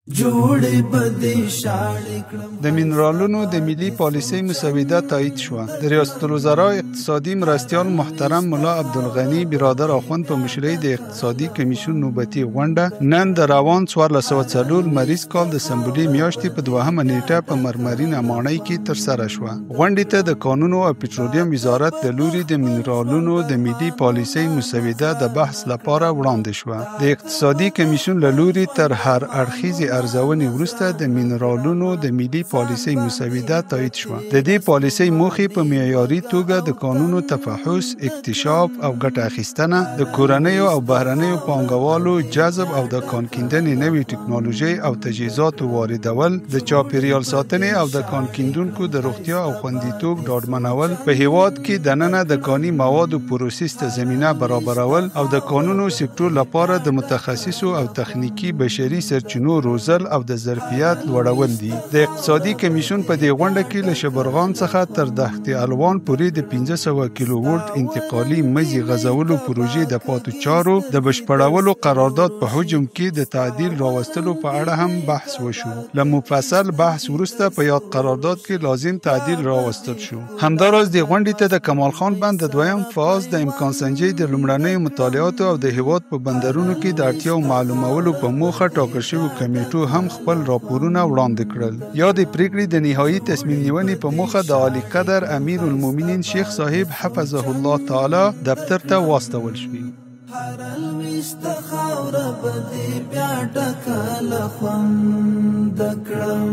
د مینرالونو د ملي پالیسۍ مسوده تایید شوه. د ریاست الوزرا اقتصادي مرستیال محترم ملا عبدالغني برادر اخوند په مشرۍ د اقتصادي کمیسیون نوبتي غونډه نن د روان 1404 مریض کال د سنبلې میاشتې په 2 نیټه په مرمرین ماڼۍ کې ترسره شوه. غونډې ته د قانون او پټرولیم وزارت د لوري د مینرالونو د ملي پالیسۍ مسوده د بحث لپاره وړاندې شوه. د اقتصادي کمیسیون له لوري تر هر اړخیزې ارزونې وروسته د مینرالونو د ملي پالیسۍ مسوده تایید شوه. د دې پالیسۍ موخې په معیاري توګه د کانونو تفحص، اکتشاف او ګټه اخیستنه، د کورنیو او بهرنیو پانګوالو جذب او د کان کیندنې نوې ټکنالوژي او تجهیزاتو واردول، د چاپیریال ساتنې او د کان کیندونکو د روغتیا او خوندیتوب ډاډمنول، په هیواد کې دننه د کاني موادو پروسس ته زمینه برابرول او د کانونو سکتور لپاره د متخصصو او تخنیکی بشري سرچینو روزل او د ظرفیت لوړول دي. د اقتصادي کمیسیون په دې غونډه کې له شبرغان څخه تر دښت الوان پورې د 1500 کیلو ولټ انتقالي مزي غځولو پروژې د پاتو چارو د بشپړولو قرارداد په حجم کې د تعدیل راوستلو په اړه هم بحث وشو. له مفصل بحث وروسته په یاد قرارداد کې لازم تعدیل راوستل شو. همداراز د غونډې ته د کمال خان بند د دویم فاز د امکان سنجۍ د لومړنیو مطالعاتو او د هیواد په بندرونو کې د اړتیاو معلومولو په موخه ټاکل شویو کمیټو هم خپل راپورونه وړاندې کړل. یا د پریکړې د نهایي تصمیم نیونې په موخه د عالی قدر امیر المؤمنین شیخ صاحب حفظه الله تعالی دفتر ته واستول شوی. هر المست خاور بدی بیا ټکل خوند کړم